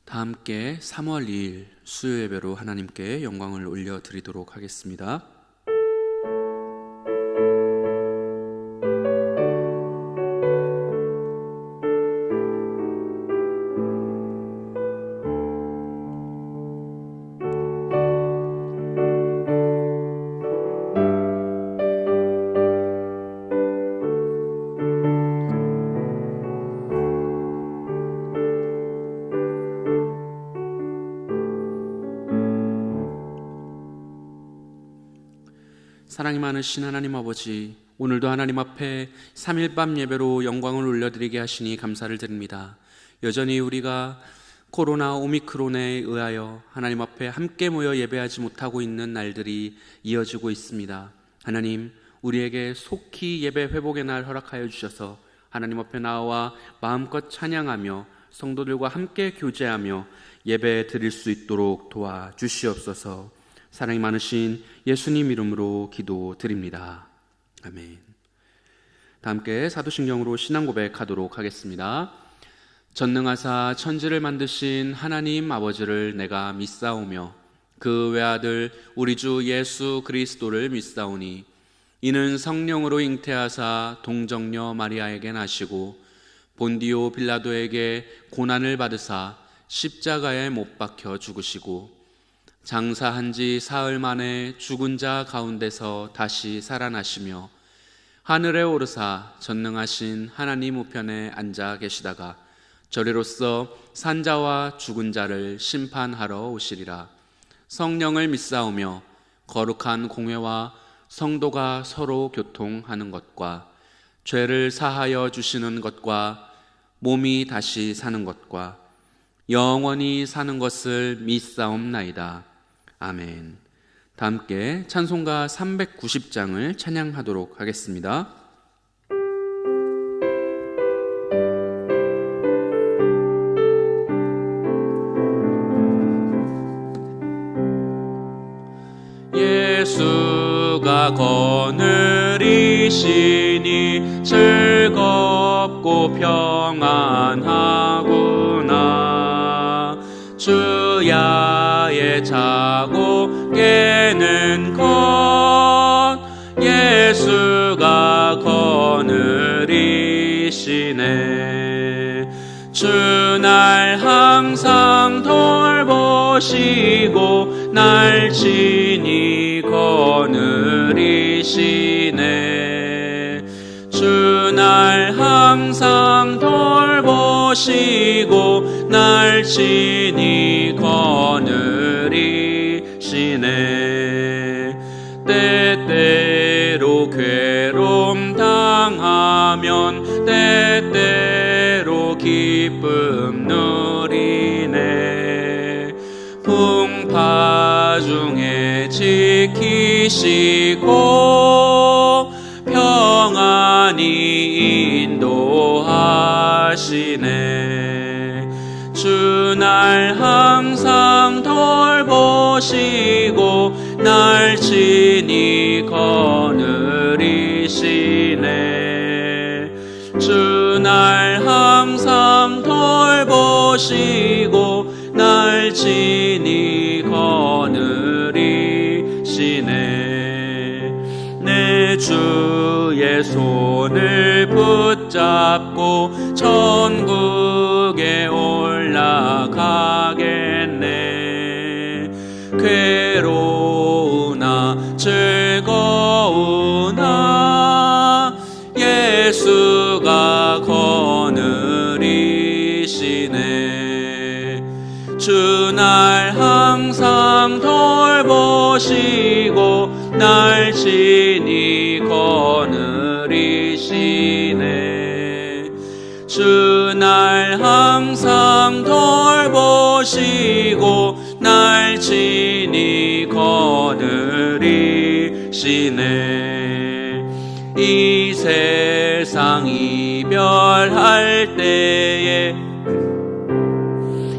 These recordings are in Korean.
다 함께 3월 2일 수요 예배로 하나님께 영광을 올려드리도록 하겠습니다. 사랑이 많으신 하나님 아버지, 오늘도 하나님 앞에 3일 밤 예배로 영광을 올려드리게 하시니 감사를 드립니다. 여전히 우리가 코로나 오미크론에 의하여 하나님 앞에 함께 모여 예배하지 못하고 있는 날들이 이어지고 있습니다. 하나님, 우리에게 속히 예배 회복의 날 허락하여 주셔서 하나님 앞에 나와 마음껏 찬양하며 성도들과 함께 교제하며 예배 드릴 수 있도록 도와주시옵소서. 사랑이 많으신 예수님 이름으로 기도드립니다. 아멘. 다 함께 사도신경으로 신앙 고백하도록 하겠습니다. 전능하사 천지를 만드신 하나님 아버지를 내가 믿사오며 그 외아들 우리 주 예수 그리스도를 믿사오니 이는 성령으로 잉태하사 동정녀 마리아에게 나시고 본디오 빌라도에게 고난을 받으사 십자가에 못 박혀 죽으시고 장사한 지 사흘 만에 죽은 자 가운데서 다시 살아나시며 하늘에 오르사 전능하신 하나님 우편에 앉아 계시다가 저리로서 산자와 죽은 자를 심판하러 오시리라. 성령을 믿사오며 거룩한 공회와 성도가 서로 교통하는 것과 죄를 사하여 주시는 것과 몸이 다시 사는 것과 영원히 사는 것을 믿사옵나이다. 아멘. 다 함께 찬송가 390장을 찬양하도록 하겠습니다. 예수가 거느리시니 즐겁고 평안하구나. 주야에 자고 깨는 것 예수가 거느리시네. 주날 항상 돌보시고 날 친히 거느리시네. 주날 항상 돌보시고 날 친히 거느리시네. 때때로 괴로움 당하면 때때로 기쁨 누리네. 풍파 중에 지키시고 평안히 인도하시네. 주날 항상 돌보시고 날 친히 거느리시네. 주날 항상 돌보시고 날 친히 거느리시네. 내 주의 손을 붙잡고 천국에 올라가겠네. 괴로우나 즐거우나 예수가 거느리시네. 주날 항상 돌보시고 날 친히 거느리시네. 주날 항상 돌보시고 날 친히 거느리시네. 이 세상 이별할 때에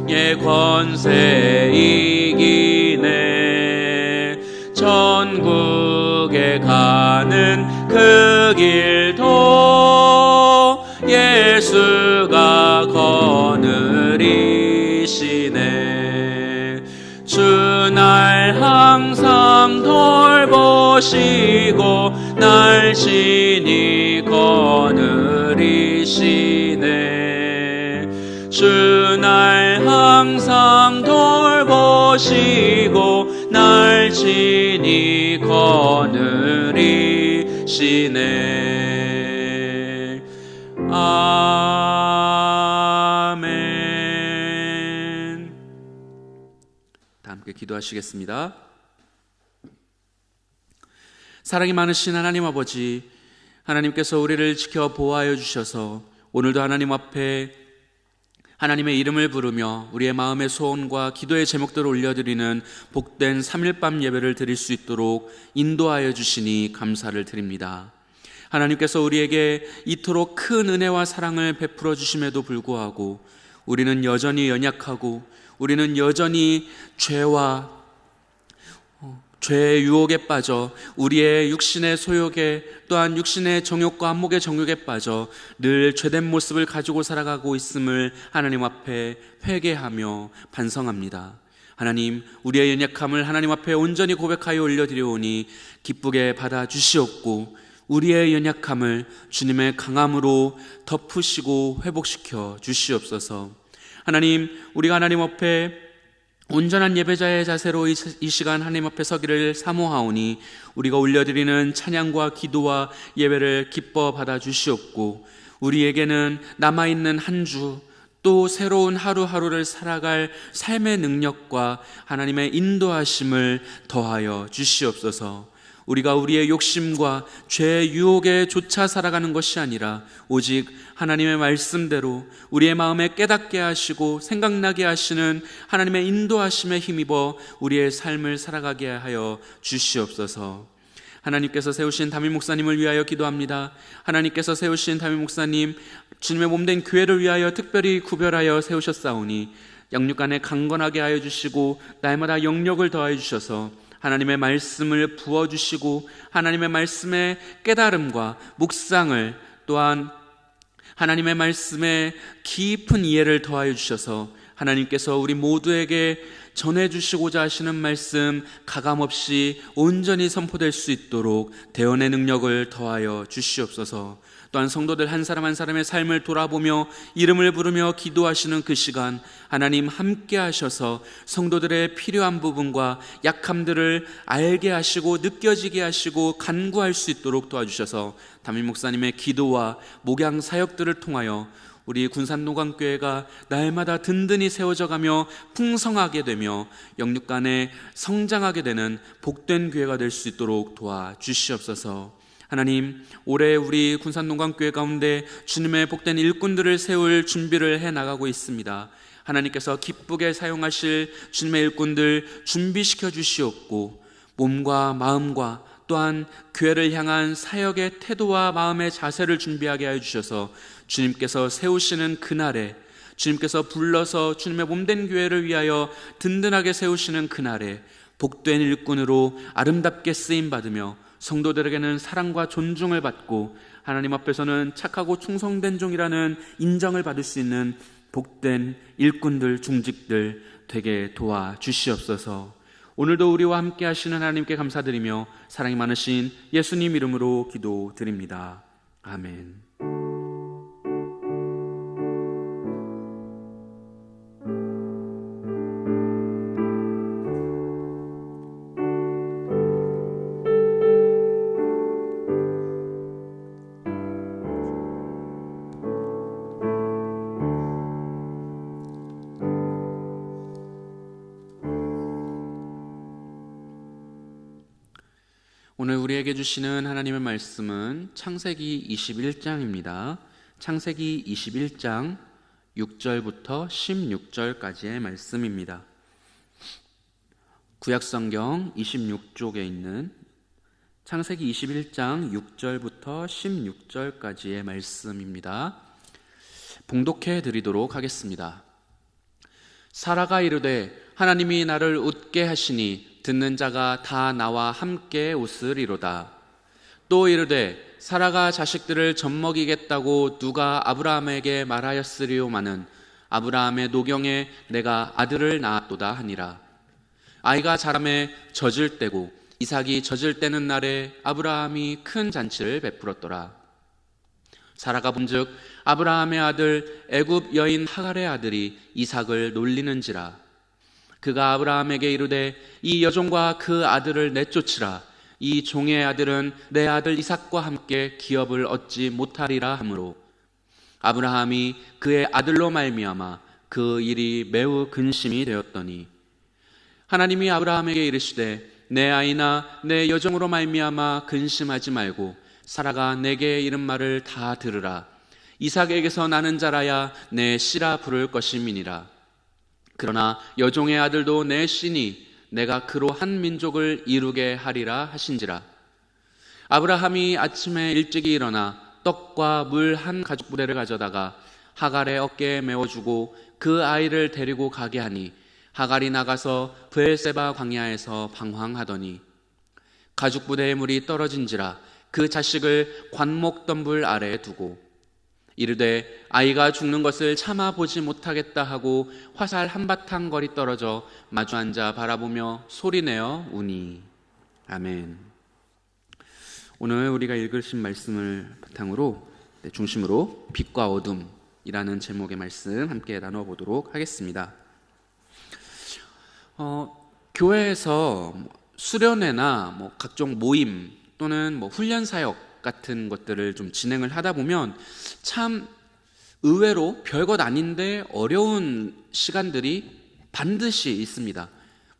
예 권세 이기네. 천국에 가는 그 길도 예수가 거느리시네. 날 항상 돌보시고 날 친히 거느리시네. 주 날 항상 돌보시고 날 친히 거느리시네. 아멘. 다 함께 기도하시겠습니다. 사랑이 많으신 하나님 아버지, 하나님께서 우리를 지켜 보호하여 주셔서 오늘도 하나님 앞에 하나님의 이름을 부르며 우리의 마음의 소원과 기도의 제목들을 올려드리는 복된 3일밤 예배를 드릴 수 있도록 인도하여 주시니 감사를 드립니다. 하나님께서 우리에게 이토록 큰 은혜와 사랑을 베풀어 주심에도 불구하고 우리는 여전히 연약하고 우리는 여전히 죄의 유혹에 빠져 우리의 육신의 소욕에 또한 육신의 정욕과 안목의 정욕에 빠져 늘 죄된 모습을 가지고 살아가고 있음을 하나님 앞에 회개하며 반성합니다. 하나님, 우리의 연약함을 하나님 앞에 온전히 고백하여 올려드리오니 기쁘게 받아주시옵고 우리의 연약함을 주님의 강함으로 덮으시고 회복시켜 주시옵소서. 하나님, 우리가 하나님 앞에 온전한 예배자의 자세로 이 시간 하나님 앞에 서기를 사모하오니 우리가 올려드리는 찬양과 기도와 예배를 기뻐 받아주시옵고 우리에게는 남아있는 한 주 또 새로운 하루하루를 살아갈 삶의 능력과 하나님의 인도하심을 더하여 주시옵소서. 우리가 우리의 욕심과 죄의 유혹에 쫓아 살아가는 것이 아니라 오직 하나님의 말씀대로 우리의 마음에 깨닫게 하시고 생각나게 하시는 하나님의 인도하심에 힘입어 우리의 삶을 살아가게 하여 주시옵소서. 하나님께서 세우신 담임 목사님을 위하여 기도합니다. 하나님께서 세우신 담임 목사님, 주님의 몸된 교회를 위하여 특별히 구별하여 세우셨사오니 영육간에 강건하게 하여 주시고 날마다 영력을 더하여 주셔서 하나님의 말씀을 부어주시고 하나님의 말씀의 깨달음과 묵상을 또한 하나님의 말씀에 깊은 이해를 더하여 주셔서 하나님께서 우리 모두에게 전해주시고자 하시는 말씀 가감없이 온전히 선포될 수 있도록 대언의 능력을 더하여 주시옵소서. 또한 성도들 한 사람 한 사람의 삶을 돌아보며 이름을 부르며 기도하시는 그 시간 하나님 함께 하셔서 성도들의 필요한 부분과 약함들을 알게 하시고 느껴지게 하시고 간구할 수 있도록 도와주셔서 담임 목사님의 기도와 목양 사역들을 통하여 우리 군산노강교회가 날마다 든든히 세워져가며 풍성하게 되며 영육간에 성장하게 되는 복된 교회가 될 수 있도록 도와주시옵소서. 하나님, 올해 우리 군산노강교회 가운데 주님의 복된 일꾼들을 세울 준비를 해나가고 있습니다. 하나님께서 기쁘게 사용하실 주님의 일꾼들 준비시켜 주시옵고 몸과 마음과 또한 교회를 향한 사역의 태도와 마음의 자세를 준비하게 하여 주셔서 주님께서 세우시는 그날에, 주님께서 불러서 주님의 몸된 교회를 위하여 든든하게 세우시는 그날에 복된 일꾼으로 아름답게 쓰임받으며 성도들에게는 사랑과 존중을 받고 하나님 앞에서는 착하고 충성된 종이라는 인정을 받을 수 있는 복된 일꾼들, 중직들 되게 도와주시옵소서. 오늘도 우리와 함께 하시는 하나님께 감사드리며 사랑이 많으신 예수님 이름으로 기도드립니다. 아멘. 오늘 우리에게 주시는 하나님의 말씀은 창세기 21장입니다. 창세기 21장 6절부터 16절까지의 말씀입니다. 구약성경 26쪽에 있는 창세기 21장 6절부터 16절까지의 말씀입니다. 봉독해 드리도록 하겠습니다. 사라가 이르되 하나님이 나를 웃게 하시니 듣는 자가 다 나와 함께 웃으리로다. 또 이르되 사라가 자식들을 젖먹이겠다고 누가 아브라함에게 말하였으리오마는 아브라함의 노경에 내가 아들을 낳았도다 하니라. 아이가 자라매 젖을 때고 이삭이 젖을 때는 날에 아브라함이 큰 잔치를 베풀었더라. 사라가 본즉 아브라함의 아들 애굽 여인 하갈의 아들이 이삭을 놀리는지라. 그가 아브라함에게 이르되 이 여종과 그 아들을 내쫓으라. 이 종의 아들은 내 아들 이삭과 함께 기업을 얻지 못하리라 하므로 아브라함이 그의 아들로 말미암아 그 일이 매우 근심이 되었더니 하나님이 아브라함에게 이르시되 내 아이나 내 여종으로 말미암아 근심하지 말고 사라가 내게 이른 말을 다 들으라. 이삭에게서 나는 자라야 내 씨라 부를 것임이니라. 그러나 여종의 아들도 내 씨니 내가 그로 한 민족을 이루게 하리라 하신지라. 아브라함이 아침에 일찍이 일어나 떡과 물 한 가죽부대를 가져다가 하갈의 어깨에 메워주고 그 아이를 데리고 가게 하니 하갈이 나가서 브엘세바 광야에서 방황하더니 가죽부대의 물이 떨어진지라. 그 자식을 관목덤불 아래에 두고 이르되 아이가 죽는 것을 참아 보지 못하겠다 하고 화살 한바탕 거리 떨어져 마주 앉아 바라보며 소리내어 우니. 아멘. 오늘 우리가 읽으신 말씀을 바탕으로 중심으로 빛과 어둠이라는 제목의 말씀 함께 나눠보도록 하겠습니다. 교회에서 수련회나 각종 모임 또는 훈련 사역 같은 것들을 좀 진행을 하다 보면 참 의외로 별것 아닌데 어려운 시간들이 반드시 있습니다.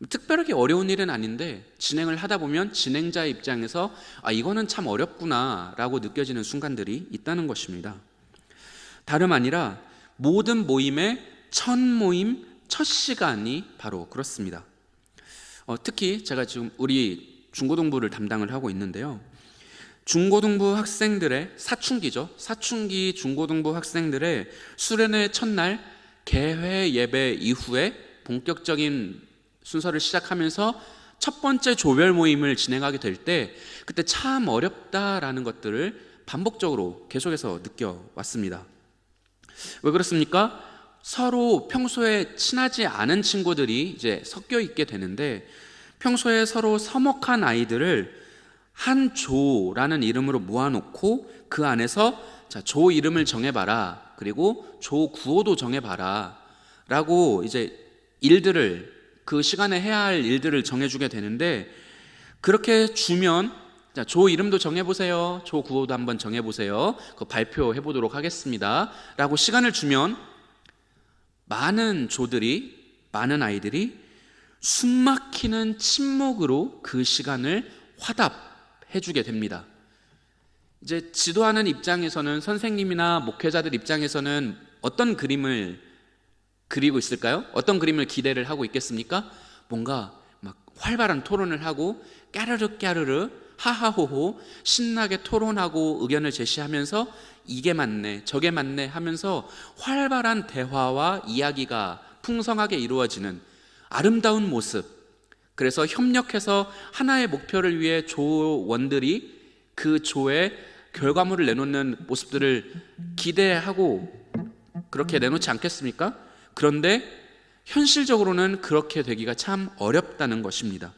특별하게 어려운 일은 아닌데 진행을 하다 보면 진행자의 입장에서 이거는 참 어렵구나 라고 느껴지는 순간들이 있다는 것입니다. 다름 아니라 모든 모임의 첫 모임, 첫 시간이 바로 그렇습니다. 특히 제가 지금 우리 중고등부를 담당을 하고 있는데요. 중고등부 학생들의 사춘기죠. 사춘기 중고등부 학생들의 수련회 첫날 개회 예배 이후에 본격적인 순서를 시작하면서 첫 번째 조별 모임을 진행하게 될 때 그때 참 어렵다라는 것들을 반복적으로 계속해서 느껴왔습니다. 왜 그렇습니까? 서로 평소에 친하지 않은 친구들이 이제 섞여 있게 되는데 평소에 서로 서먹한 아이들을 한 조라는 이름으로 모아놓고 그 안에서 자, 조 이름을 정해봐라. 그리고 조 구호도 정해봐라. 라고 이제 일들을 그 시간에 해야 할 일들을 정해주게 되는데 그렇게 주면 자, 조 이름도 정해보세요. 조 구호도 한번 정해보세요. 그거 발표해 보도록 하겠습니다. 라고 시간을 주면 많은 조들이, 많은 아이들이 숨막히는 침묵으로 그 시간을 화답해주게 됩니다. 이제 지도하는 입장에서는 선생님이나 목회자들 입장에서는 어떤 그림을 그리고 있을까요? 어떤 그림을 기대를 하고 있겠습니까? 뭔가 막 활발한 토론을 하고 까르르 까르르 하하호호 신나게 토론하고 의견을 제시하면서 이게 맞네 저게 맞네 하면서 활발한 대화와 이야기가 풍성하게 이루어지는 아름다운 모습. 그래서 협력해서 하나의 목표를 위해 조원들이 그 조의 결과물을 내놓는 모습들을 기대하고 그렇게 내놓지 않겠습니까? 그런데 현실적으로는 그렇게 되기가 참 어렵다는 것입니다.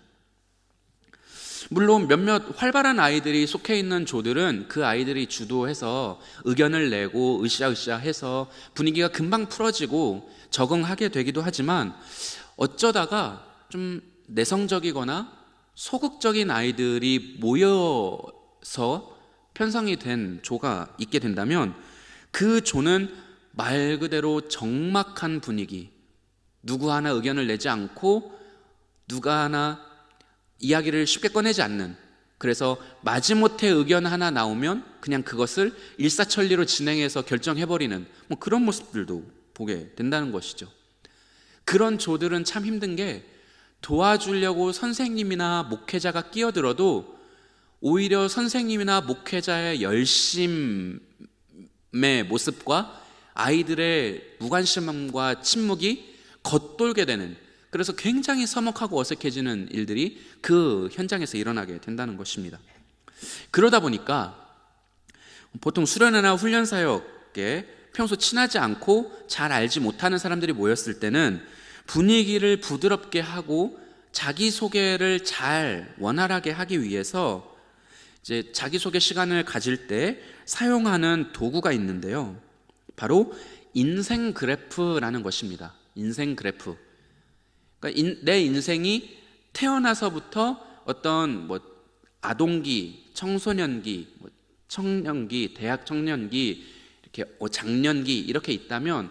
물론 몇몇 활발한 아이들이 속해 있는 조들은 그 아이들이 주도해서 의견을 내고 으쌰으쌰 해서 분위기가 금방 풀어지고 적응하게 되기도 하지만 어쩌다가 좀 내성적이거나 소극적인 아이들이 모여서 편성이 된 조가 있게 된다면 그 조는 말 그대로 적막한 분위기, 누구 하나 의견을 내지 않고 누가 하나 이야기를 쉽게 꺼내지 않는, 그래서 마지못해 의견 하나 나오면 그냥 그것을 일사천리로 진행해서 결정해버리는 그런 모습들도 보게 된다는 것이죠. 그런 조들은 참 힘든 게 도와주려고 선생님이나 목회자가 끼어들어도 오히려 선생님이나 목회자의 열심의 모습과 아이들의 무관심함과 침묵이 겉돌게 되는, 그래서 굉장히 서먹하고 어색해지는 일들이 그 현장에서 일어나게 된다는 것입니다. 그러다 보니까 보통 수련회나 훈련 사역에 평소 친하지 않고 잘 알지 못하는 사람들이 모였을 때는 분위기를 부드럽게 하고 자기소개를 잘 원활하게 하기 위해서 이제 자기소개 시간을 가질 때 사용하는 도구가 있는데요. 바로 인생 그래프라는 것입니다. 인생 그래프. 그러니까 내 인생이 태어나서부터 어떤 아동기, 청소년기, 청년기, 대학 청년기, 이렇게 장년기 이렇게 있다면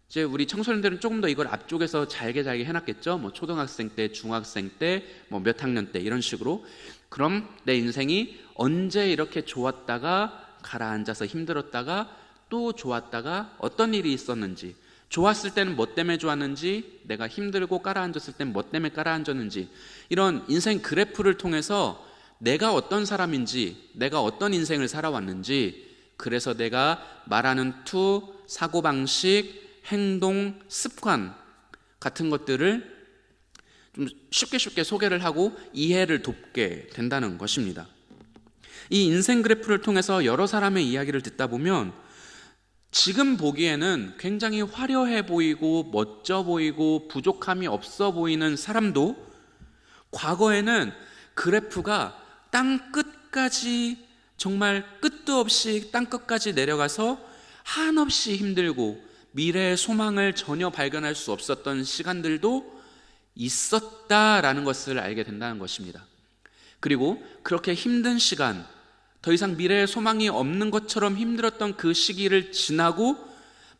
이제 우리 청소년들은 조금 더 이걸 앞쪽에서 잘게 해놨겠죠. 초등학생 때, 중학생 때, 몇 학년 때 이런 식으로. 그럼 내 인생이 언제 이렇게 좋았다가 가라앉아서 힘들었다가 또 좋았다가 어떤 일이 있었는지, 좋았을 때는 뭐 때문에 좋았는지, 내가 힘들고 깔아앉았을 때는 뭐 때문에 깔아앉았는지, 이런 인생 그래프를 통해서 내가 어떤 사람인지, 내가 어떤 인생을 살아왔는지, 그래서 내가 말하는 투, 사고방식, 행동, 습관 같은 것들을 좀 쉽게 소개를 하고 이해를 돕게 된다는 것입니다. 이 인생 그래프를 통해서 여러 사람의 이야기를 듣다 보면 지금 보기에는 굉장히 화려해 보이고 멋져 보이고 부족함이 없어 보이는 사람도 과거에는 그래프가 땅 끝까지, 정말 끝도 없이 땅 끝까지 내려가서 한없이 힘들고 미래의 소망을 전혀 발견할 수 없었던 시간들도 있었다라는 것을 알게 된다는 것입니다. 그리고 그렇게 힘든 시간, 더 이상 미래의 소망이 없는 것처럼 힘들었던 그 시기를 지나고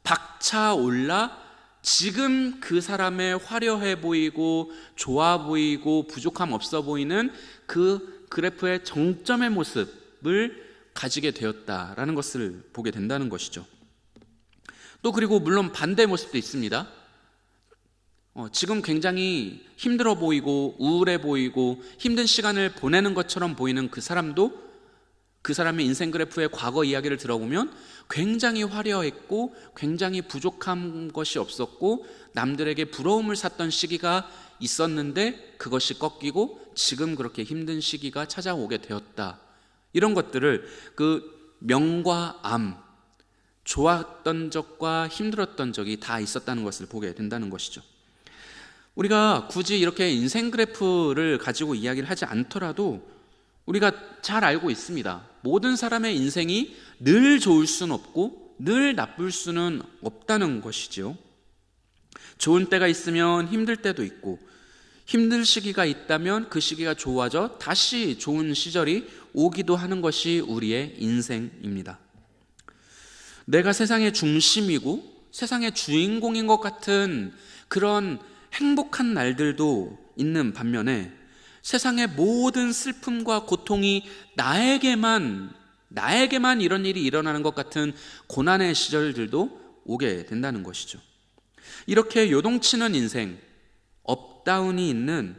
박차 올라 지금 그 사람의 화려해 보이고 좋아 보이고 부족함 없어 보이는 그 그래프의 정점의 모습을 가지게 되었다라는 것을 보게 된다는 것이죠. 또 그리고 물론 반대의 모습도 있습니다. 지금 굉장히 힘들어 보이고 우울해 보이고 힘든 시간을 보내는 것처럼 보이는 그 사람도 그 사람의 인생 그래프의 과거 이야기를 들어보면 굉장히 화려했고 굉장히 부족한 것이 없었고 남들에게 부러움을 샀던 시기가 있었는데 그것이 꺾이고 지금 그렇게 힘든 시기가 찾아오게 되었다. 이런 것들을 그 명과 암, 좋았던 적과 힘들었던 적이 다 있었다는 것을 보게 된다는 것이죠. 우리가 굳이 이렇게 인생 그래프를 가지고 이야기를 하지 않더라도 우리가 잘 알고 있습니다. 모든 사람의 인생이 늘 좋을 수는 없고 늘 나쁠 수는 없다는 것이죠. 좋은 때가 있으면 힘들 때도 있고 힘들 시기가 있다면 그 시기가 좋아져 다시 좋은 시절이 오기도 하는 것이 우리의 인생입니다. 내가 세상의 중심이고 세상의 주인공인 것 같은 그런 행복한 날들도 있는 반면에 세상의 모든 슬픔과 고통이 나에게만 이런 일이 일어나는 것 같은 고난의 시절들도 오게 된다는 것이죠. 이렇게 요동치는 인생, 업다운이 있는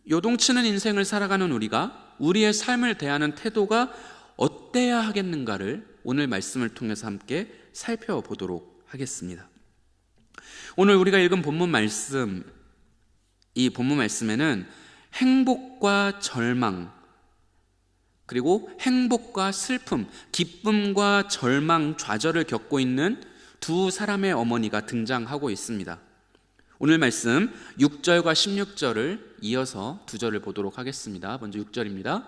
요동치는 인생을 살아가는 우리가 우리의 삶을 대하는 태도가 어때야 하겠는가를 오늘 말씀을 통해서 함께 살펴보도록 하겠습니다. 오늘 우리가 읽은 본문 말씀, 이 본문 말씀에는 행복과 절망, 그리고 행복과 슬픔, 기쁨과 절망, 좌절을 겪고 있는 두 사람의 어머니가 등장하고 있습니다. 오늘 말씀 6절과 16절을 이어서 두 절을 보도록 하겠습니다. 먼저 6절입니다.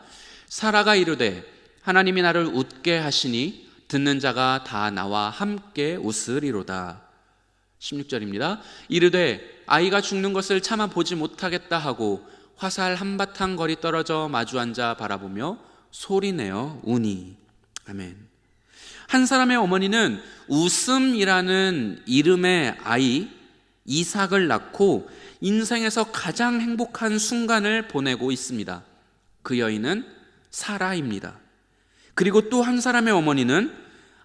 사라가 이르되 하나님이 나를 웃게 하시니 듣는 자가 다 나와 함께 웃으리로다. 16절입니다. 이르되 아이가 죽는 것을 차마 보지 못하겠다 하고 화살 한바탕 거리 떨어져 마주 앉아 바라보며 소리내어 우니. 아멘. 한 사람의 어머니는 웃음이라는 이름의 아이 이삭을 낳고 인생에서 가장 행복한 순간을 보내고 있습니다. 그 여인은 사라입니다. 그리고 또 한 사람의 어머니는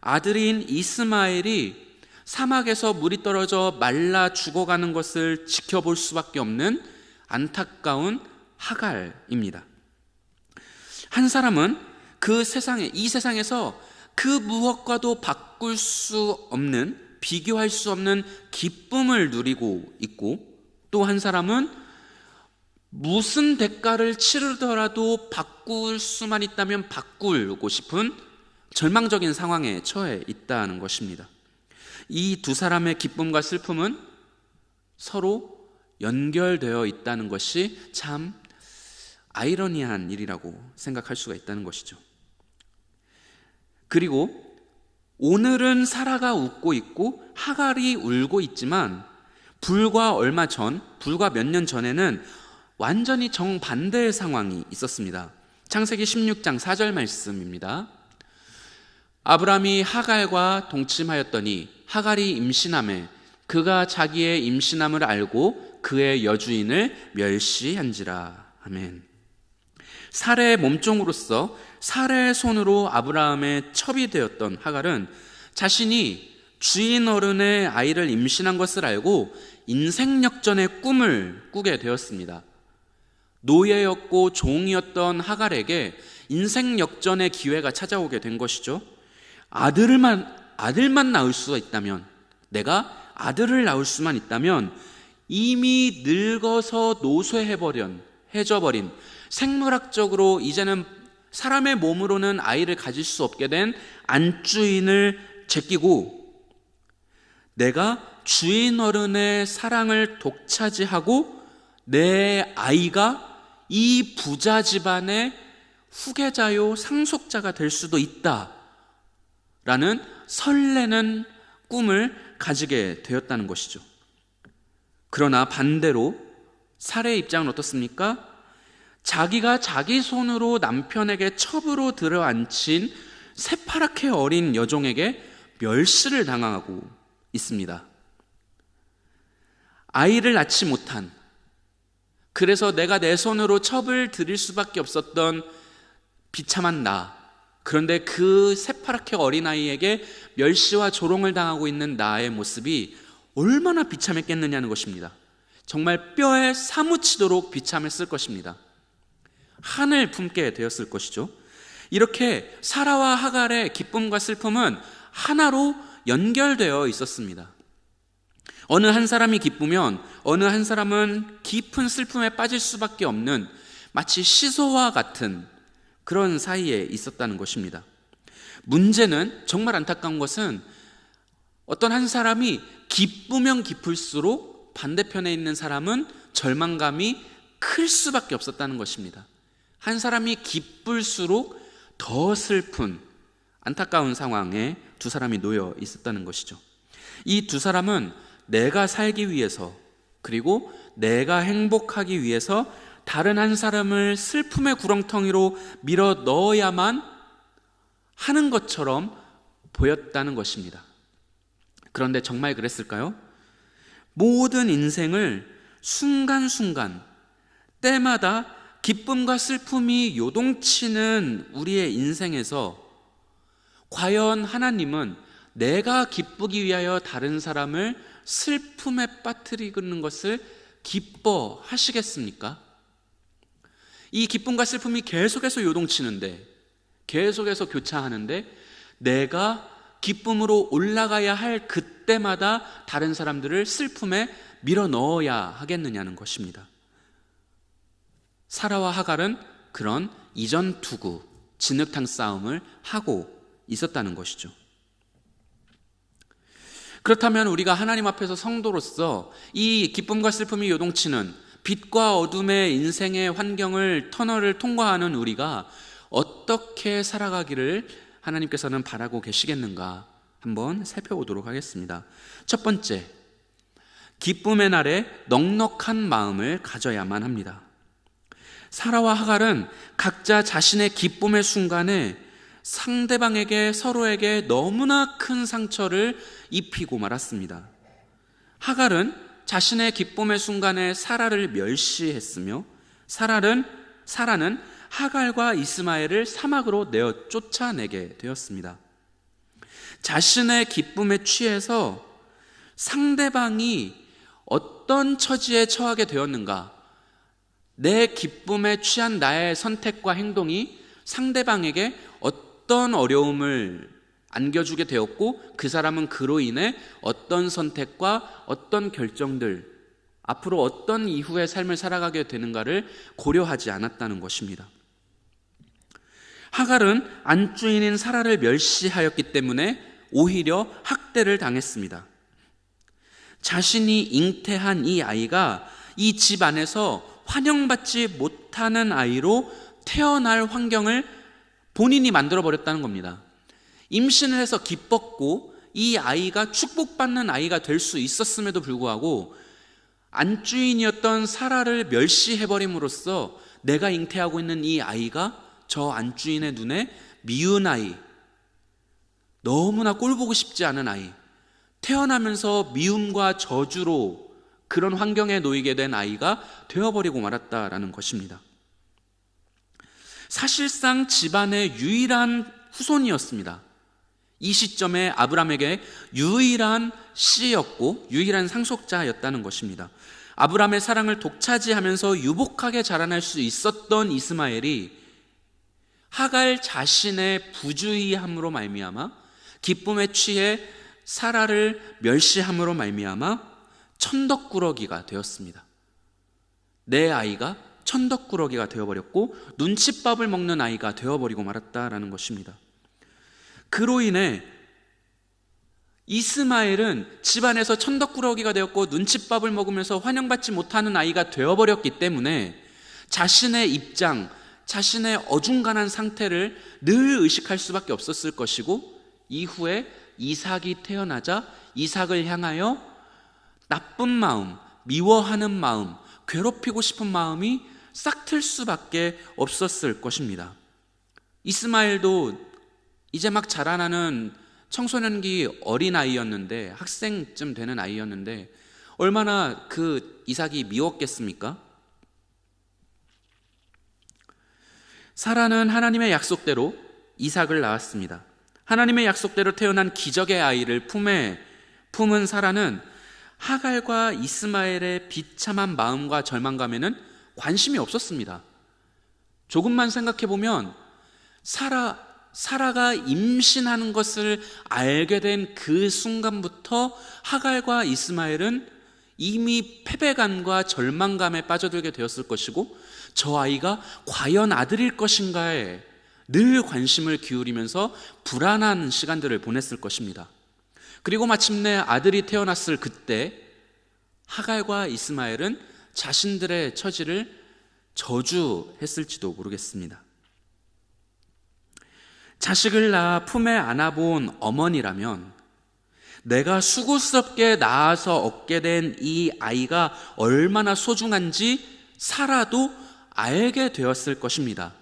아들인 이스마엘이 사막에서 물이 떨어져 말라 죽어가는 것을 지켜볼 수밖에 없는 안타까운 하갈입니다. 한 사람은 이 세상에서 그 무엇과도 바꿀 수 없는, 비교할 수 없는 기쁨을 누리고 있고, 또 한 사람은 무슨 대가를 치르더라도 바꿀 수만 있다면 바꾸고 싶은 절망적인 상황에 처해 있다는 것입니다. 이 두 사람의 기쁨과 슬픔은 서로 연결되어 있다는 것이 참 아이러니한 일이라고 생각할 수가 있다는 것이죠. 그리고 오늘은 사라가 웃고 있고 하갈이 울고 있지만 불과 몇 년 전에는 완전히 정반대의 상황이 있었습니다. 창세기 16장 4절 말씀입니다. 아브라함이 하갈과 동침하였더니 하갈이 임신하매 그가 자기의 임신함을 알고 그의 여주인을 멸시한지라. 아멘. 사레의 몸종으로서 사레의 손으로 아브라함의 첩이 되었던 하갈은 자신이 주인 어른의 아이를 임신한 것을 알고 인생 역전의 꿈을 꾸게 되었습니다. 노예였고 종이었던 하갈에게 인생 역전의 기회가 찾아오게 된 것이죠. 아들만 낳을 수가 있다면, 내가 아들을 낳을 수만 있다면 이미 늙어서 노쇠해져버린 생물학적으로 이제는 사람의 몸으로는 아이를 가질 수 없게 된 안주인을 제끼고 내가 주인 어른의 사랑을 독차지하고 내 아이가 이 부자 집안의 후계자요 상속자가 될 수도 있다라는 설레는 꿈을 가지게 되었다는 것이죠. 그러나 반대로 사레의 입장은 어떻습니까? 자기가 자기 손으로 남편에게 첩으로 들어앉힌 새파랗게 어린 여종에게 멸시를 당하고 있습니다. 아이를 낳지 못한, 그래서 내가 내 손으로 첩을 들일 수밖에 없었던 비참한 나, 그런데 그 새파랗게 어린아이에게 멸시와 조롱을 당하고 있는 나의 모습이 얼마나 비참했겠느냐는 것입니다. 정말 뼈에 사무치도록 비참했을 것입니다. 한을 품게 되었을 것이죠. 이렇게 사라와 하갈의 기쁨과 슬픔은 하나로 연결되어 있었습니다. 어느 한 사람이 기쁘면 어느 한 사람은 깊은 슬픔에 빠질 수밖에 없는 마치 시소와 같은 그런 사이에 있었다는 것입니다. 문제는, 정말 안타까운 것은 어떤 한 사람이 기쁘면 기쁠수록 반대편에 있는 사람은 절망감이 클 수밖에 없었다는 것입니다. 한 사람이 기쁠수록 더 슬픈 안타까운 상황에 두 사람이 놓여 있었다는 것이죠. 이 두 사람은 내가 살기 위해서, 그리고 내가 행복하기 위해서 다른 한 사람을 슬픔의 구렁텅이로 밀어 넣어야만 하는 것처럼 보였다는 것입니다. 그런데 정말 그랬을까요? 모든 인생을 순간순간, 때마다 기쁨과 슬픔이 요동치는 우리의 인생에서 과연 하나님은 내가 기쁘기 위하여 다른 사람을 슬픔에 빠뜨리는 것을 기뻐하시겠습니까? 이 기쁨과 슬픔이 계속해서 요동치는데, 계속해서 교차하는데 내가 기쁨으로 올라가야 할 그때마다 다른 사람들을 슬픔에 밀어 넣어야 하겠느냐는 것입니다. 사라와 하갈은 그런 이전 투구, 진흙탕 싸움을 하고 있었다는 것이죠. 그렇다면 우리가 하나님 앞에서 성도로서 이 기쁨과 슬픔이 요동치는 빛과 어둠의 인생의 환경을, 터널을 통과하는 우리가 어떻게 살아가기를 하나님께서는 바라고 계시겠는가 한번 살펴보도록 하겠습니다. 첫 번째, 기쁨의 날에 넉넉한 마음을 가져야만 합니다. 사라와 하갈은 각자 자신의 기쁨의 순간에 상대방에게, 서로에게 너무나 큰 상처를 입히고 말았습니다. 하갈은 자신의 기쁨의 순간에 사라를 멸시했으며 사라는 하갈과 이스마엘을 사막으로 내어 쫓아내게 되었습니다. 자신의 기쁨에 취해서 상대방이 어떤 처지에 처하게 되었는가, 내 기쁨에 취한 나의 선택과 행동이 상대방에게 어떤 어려움을 안겨주게 되었고, 그 사람은 그로 인해 어떤 선택과 어떤 결정들, 앞으로 어떤 이후의 삶을 살아가게 되는가를 고려하지 않았다는 것입니다. 하갈은 안주인인 사라를 멸시하였기 때문에 오히려 학대를 당했습니다. 자신이 잉태한 이 아이가 이 집 안에서 환영받지 못하는 아이로 태어날 환경을 본인이 만들어버렸다는 겁니다. 임신을 해서 기뻤고 이 아이가 축복받는 아이가 될 수 있었음에도 불구하고 안주인이었던 사라를 멸시해버림으로써 내가 잉태하고 있는 이 아이가 저 안주인의 눈에 미운 아이, 너무나 꼴보고 싶지 않은 아이, 태어나면서 미움과 저주로 그런 환경에 놓이게 된 아이가 되어버리고 말았다라는 것입니다. 사실상 집안의 유일한 후손이었습니다. 이 시점에 아브람에게 유일한 씨였고 유일한 상속자였다는 것입니다. 아브람의 사랑을 독차지하면서 유복하게 자라날 수 있었던 이스마엘이 하갈 자신의 부주의함으로 말미암아 기쁨에 취해 사라를 멸시함으로 말미암아 천덕꾸러기가 되었습니다. 내 아이가 천덕꾸러기가 되어버렸고 눈칫밥을 먹는 아이가 되어버리고 말았다라는 것입니다. 그로 인해 이스마엘은 집안에서 천덕꾸러기가 되었고 눈칫밥을 먹으면서 환영받지 못하는 아이가 되어버렸기 때문에 자신의 입장, 자신의 어중간한 상태를 늘 의식할 수밖에 없었을 것이고 이후에 이삭이 태어나자 이삭을 향하여 나쁜 마음, 미워하는 마음, 괴롭히고 싶은 마음이 싹틀 수밖에 없었을 것입니다. 이스마엘도 이제 막 자라나는 청소년기 어린아이였는데, 학생쯤 되는 아이였는데 얼마나 그 이삭이 미웠겠습니까? 사라는 하나님의 약속대로 이삭을 낳았습니다. 하나님의 약속대로 태어난 기적의 아이를 품에 품은 사라는 하갈과 이스마엘의 비참한 마음과 절망감에는 관심이 없었습니다. 조금만 생각해보면 사라가 임신하는 것을 알게 된 그 순간부터 하갈과 이스마엘은 이미 패배감과 절망감에 빠져들게 되었을 것이고 저 아이가 과연 아들일 것인가에 늘 관심을 기울이면서 불안한 시간들을 보냈을 것입니다. 그리고 마침내 아들이 태어났을 그때 하갈과 이스마엘은 자신들의 처지를 저주했을지도 모르겠습니다. 자식을 낳아 품에 안아본 어머니라면 내가 수고스럽게 낳아서 얻게 된 이 아이가 얼마나 소중한지 사라도 알게 되었을 것입니다.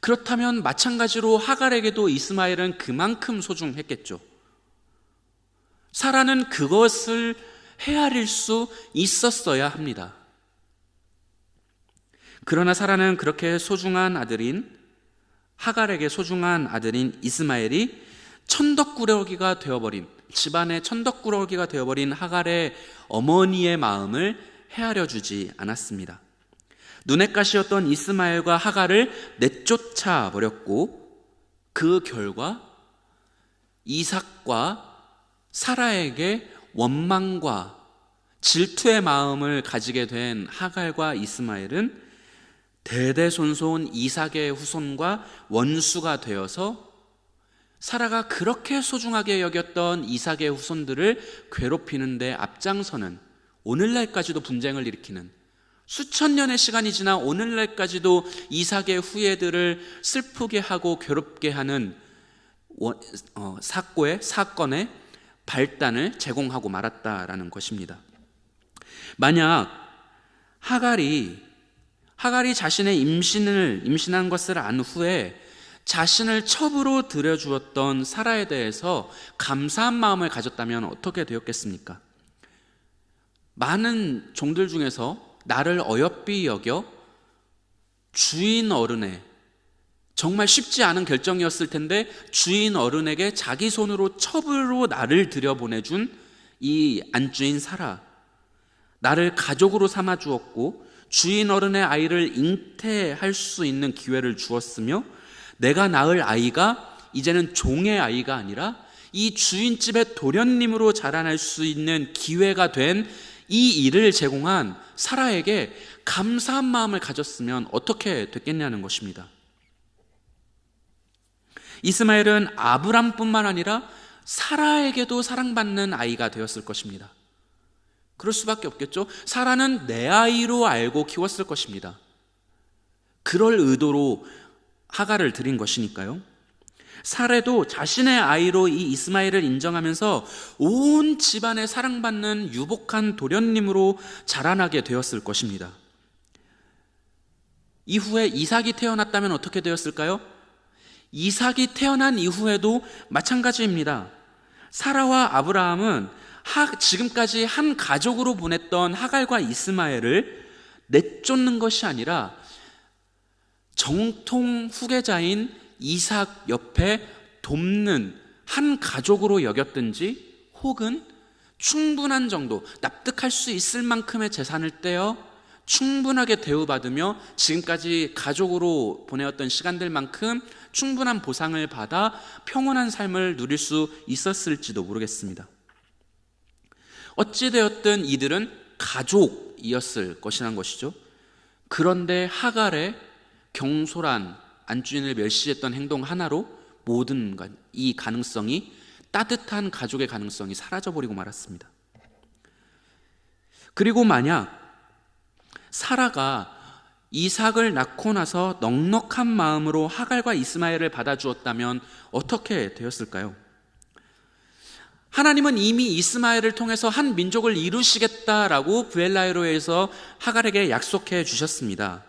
그렇다면 마찬가지로 하갈에게도 이스마엘은 그만큼 소중했겠죠. 사라는 그것을 헤아릴 수 있었어야 합니다. 그러나 사라는 그렇게 소중한 아들인 하갈에게 소중한 아들인 이스마엘이 천덕꾸러기가 되어버린, 집안의 천덕꾸러기가 되어버린 하갈의 어머니의 마음을 헤아려 주지 않았습니다. 눈엣 가시였던 이스마엘과 하갈을 내쫓아 버렸고 그 결과 이삭과 사라에게 원망과 질투의 마음을 가지게 된 하갈과 이스마엘은 대대손손 이삭의 후손과 원수가 되어서 사라가 그렇게 소중하게 여겼던 이삭의 후손들을 괴롭히는 데 앞장서는, 오늘날까지도 분쟁을 일으키는, 수천 년의 시간이 지나 오늘날까지도 이삭의 후예들을 슬프게 하고 괴롭게 하는 사건의 발단을 제공하고 말았다라는 것입니다. 만약 하갈이 자신의 임신한 것을 안 후에 자신을 첩으로 들여주었던 사라에 대해서 감사한 마음을 가졌다면 어떻게 되었겠습니까? 많은 종들 중에서 나를 어여삐 여겨 주인 어른의, 정말 쉽지 않은 결정이었을 텐데 주인 어른에게 자기 손으로 첩으로 나를 들여보내준 이 안주인 사라, 나를 가족으로 삼아 주었고 주인 어른의 아이를 잉태할 수 있는 기회를 주었으며 내가 낳을 아이가 이제는 종의 아이가 아니라 이 주인집의 도련님으로 자라날 수 있는 기회가 된 이 일을 제공한 사라에게 감사한 마음을 가졌으면 어떻게 됐겠냐는 것입니다. 이스마엘은 아브람뿐만 아니라 사라에게도 사랑받는 아이가 되었을 것입니다. 그럴 수밖에 없겠죠. 사라는 내 아이로 알고 키웠을 것입니다. 그럴 의도로 하갈을 드린 것이니까요. 사레도 자신의 아이로 이 이스마엘을 인정하면서 온 집안에 사랑받는 유복한 도련님으로 자라나게 되었을 것입니다. 이후에 이삭이 태어났다면 어떻게 되었을까요? 이삭이 태어난 이후에도 마찬가지입니다. 사라와 아브라함은 지금까지 한 가족으로 보냈던 하갈과 이스마엘을 내쫓는 것이 아니라 정통 후계자인 이삭 옆에 돕는 한 가족으로 여겼든지, 혹은 충분한 정도, 납득할 수 있을 만큼의 재산을 떼어 충분하게 대우받으며 지금까지 가족으로 보내었던 시간들만큼 충분한 보상을 받아 평온한 삶을 누릴 수 있었을지도 모르겠습니다. 어찌되었든 이들은 가족이었을 것이란 것이죠. 그런데 하갈의 경솔한 안주인을 멸시했던 행동 하나로 모든 이 가능성이, 따뜻한 가족의 가능성이 사라져버리고 말았습니다. 그리고 만약 사라가 이삭을 낳고 나서 넉넉한 마음으로 하갈과 이스마엘을 받아주었다면 어떻게 되었을까요? 하나님은 이미 이스마엘을 통해서 한 민족을 이루시겠다라고 브엘라이로에서 하갈에게 약속해 주셨습니다.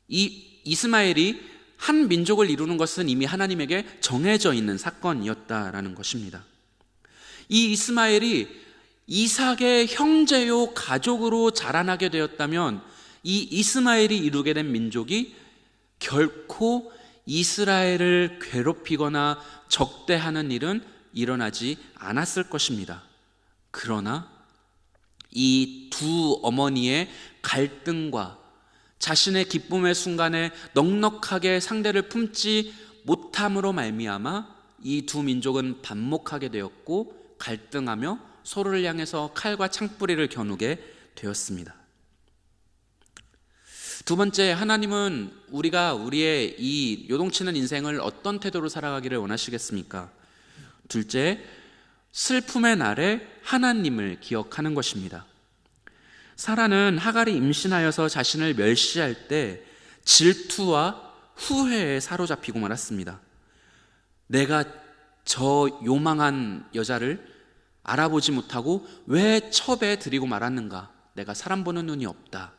이 이스마엘이 한 민족을 이루는 것은 이미 하나님에게 정해져 있는 사건이었다라는 것입니다. 이 이스마엘이 이삭의 형제요 가족으로 자라나게 되었다면 이 이스마엘이 이루게 된 민족이 결코 이스라엘을 괴롭히거나 적대하는 일은 일어나지 않았을 것입니다. 그러나 이 두 어머니의 갈등과 자신의 기쁨의 순간에 넉넉하게 상대를 품지 못함으로 말미암아 이 두 민족은 반목하게 되었고 갈등하며 서로를 향해서 칼과 창뿌리를 겨누게 되었습니다. 두 번째, 하나님은 우리가 우리의 이 요동치는 인생을 어떤 태도로 살아가기를 원하시겠습니까? 둘째, 슬픔의 날에 하나님을 기억하는 것입니다. 사라는 하갈이 임신하여서 자신을 멸시할 때 질투와 후회에 사로잡히고 말았습니다. 내가 저 요망한 여자를 알아보지 못하고 왜 첩에 들이고 말았는가? 내가 사람 보는 눈이 없다.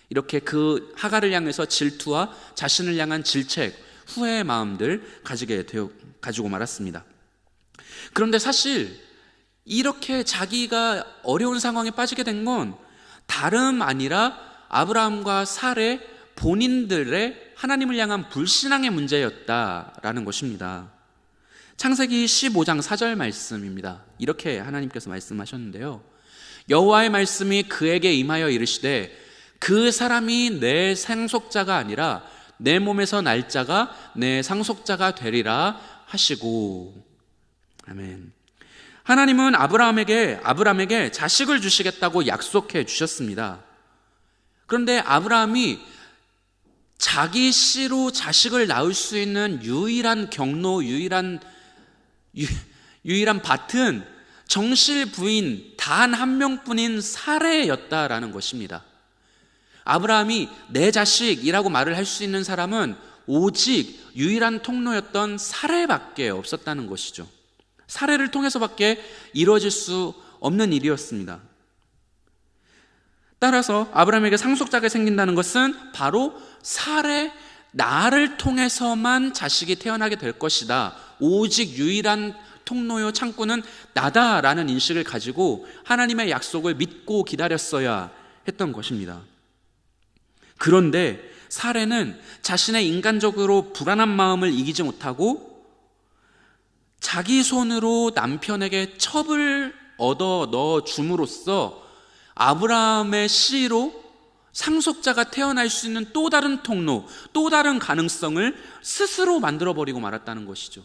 이렇게 그 하갈을 향해서 질투와 자신을 향한 질책, 후회의 마음들 가지고 말았습니다. 그런데 사실 이렇게 자기가 어려운 상황에 빠지게 된 건 다름 아니라 아브라함과 사레 본인들의 하나님을 향한 불신앙의 문제였다라는 것입니다. 창세기 15장 4절 말씀입니다. 이렇게 하나님께서 말씀하셨는데요. 여호와의 말씀이 그에게 임하여 이르시되 그 사람이 내 상속자가 아니라 내 몸에서 날 자가 내 상속자가 되리라 하시고. 아멘. 하나님은 아브라함에게 자식을 주시겠다고 약속해 주셨습니다. 그런데 아브라함이 자기 씨로 자식을 낳을 수 있는 유일한 경로, 유일한 밭은 정실 부인 단 한 명뿐인 사레였다라는 것입니다. 아브라함이 내 자식이라고 말을 할 수 있는 사람은 오직 유일한 통로였던 사레밖에 없었다는 것이죠. 사레를 통해서밖에 이루어질 수 없는 일이었습니다. 따라서 아브라함에게 상속자가 생긴다는 것은 바로 사레, 나를 통해서만 자식이 태어나게 될 것이다. 오직 유일한 통로요 창구는 나다라는 인식을 가지고 하나님의 약속을 믿고 기다렸어야 했던 것입니다. 그런데 사레는 자신의 인간적으로 불안한 마음을 이기지 못하고 자기 손으로 남편에게 첩을 얻어 넣어 줌으로써 아브라함의 씨로 상속자가 태어날 수 있는 또 다른 통로, 또 다른 가능성을 스스로 만들어버리고 말았다는 것이죠.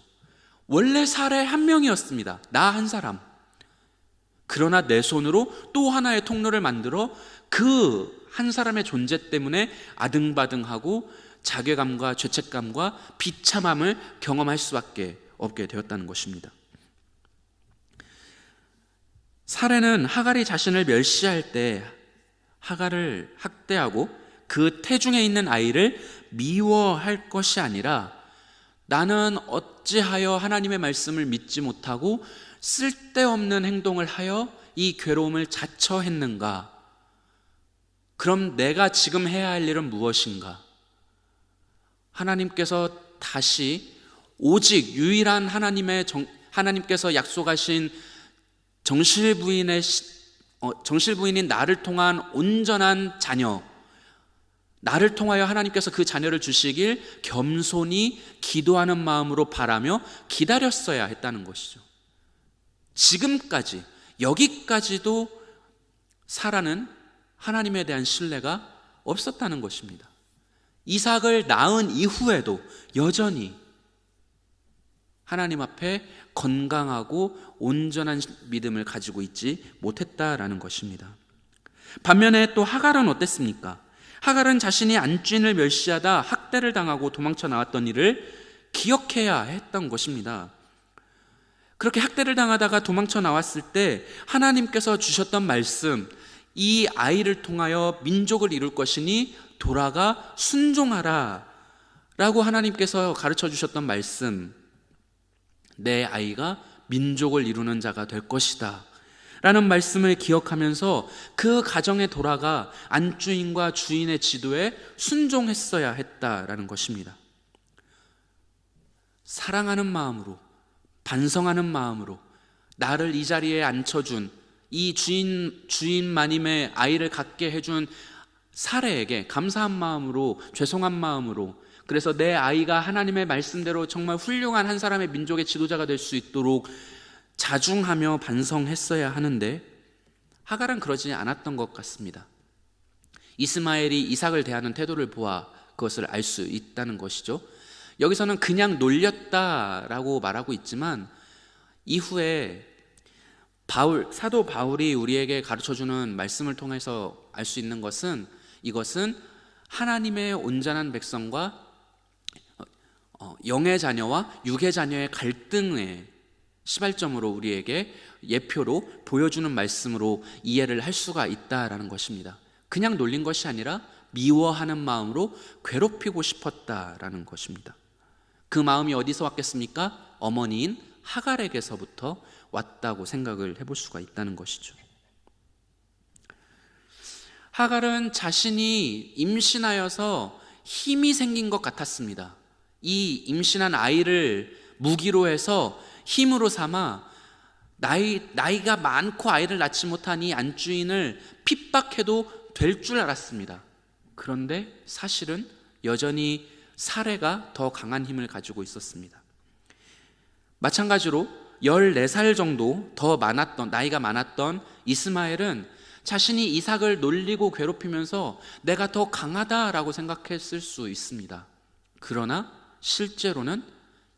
원래 사레 한 명이었습니다. 나 한 사람. 그러나 내 손으로 또 하나의 통로를 만들어 그 한 사람의 존재 때문에 아등바등하고 자괴감과 죄책감과 비참함을 경험할 수밖에 없게 되었다는 것입니다. 사례는 하갈이 자신을 멸시할 때 하갈을 학대하고 그 태중에 있는 아이를 미워할 것이 아니라 나는 어찌하여 하나님의 말씀을 믿지 못하고 쓸데없는 행동을 하여 이 괴로움을 자처했는가? 그럼 내가 지금 해야 할 일은 무엇인가? 하나님께서 다시 오직 유일한 하나님께서 약속하신 정실부인인 나를 통한 온전한 자녀, 나를 통하여 하나님께서 그 자녀를 주시길 겸손히 기도하는 마음으로 바라며 기다렸어야 했다는 것이죠. 지금까지, 여기까지도 사라는 하나님에 대한 신뢰가 없었다는 것입니다. 이삭을 낳은 이후에도 여전히 하나님 앞에 건강하고 온전한 믿음을 가지고 있지 못했다라는 것입니다. 반면에 또 하갈은 어땠습니까? 하갈은 자신이 안주인을 멸시하다 학대를 당하고 도망쳐 나왔던 일을 기억해야 했던 것입니다. 그렇게 학대를 당하다가 도망쳐 나왔을 때 하나님께서 주셨던 말씀, 이 아이를 통하여 민족을 이룰 것이니 돌아가 순종하라 라고 하나님께서 가르쳐 주셨던 말씀, 내 아이가 민족을 이루는 자가 될 것이다 라는 말씀을 기억하면서 그 가정에 돌아가 안주인과 주인의 지도에 순종했어야 했다라는 것입니다. 사랑하는 마음으로, 반성하는 마음으로 나를 이 자리에 앉혀준 이 주인 마님의 아이를 갖게 해준 사례에게 감사한 마음으로, 죄송한 마음으로, 그래서 내 아이가 하나님의 말씀대로 정말 훌륭한 한 사람의 민족의 지도자가 될 수 있도록 자중하며 반성했어야 하는데 하갈은 그러지 않았던 것 같습니다. 이스마엘이 이삭을 대하는 태도를 보아 그것을 알 수 있다는 것이죠. 여기서는 그냥 놀렸다라고 말하고 있지만 이후에 사도 바울이 우리에게 가르쳐주는 말씀을 통해서 알 수 있는 것은, 이것은 하나님의 온전한 백성과 영의 자녀와 육의 자녀의 갈등의 시발점으로 우리에게 예표로 보여주는 말씀으로 이해를 할 수가 있다라는 것입니다. 그냥 놀린 것이 아니라 미워하는 마음으로 괴롭히고 싶었다라는 것입니다. 그 마음이 어디서 왔겠습니까? 어머니인 하갈에게서부터 왔다고 생각을 해볼 수가 있다는 것이죠. 하갈은 자신이 임신하여서 힘이 생긴 것 같았습니다. 이 임신한 아이를 무기로 해서 힘으로 삼아 나이가 많고 아이를 낳지 못한 이 안주인을 핍박해도 될 줄 알았습니다. 그런데 사실은 여전히 사례가 더 강한 힘을 가지고 있었습니다. 마찬가지로 14살 정도 더 나이가 많았던 이스마엘은 자신이 이삭을 놀리고 괴롭히면서 내가 더 강하다라고 생각했을 수 있습니다. 그러나 실제로는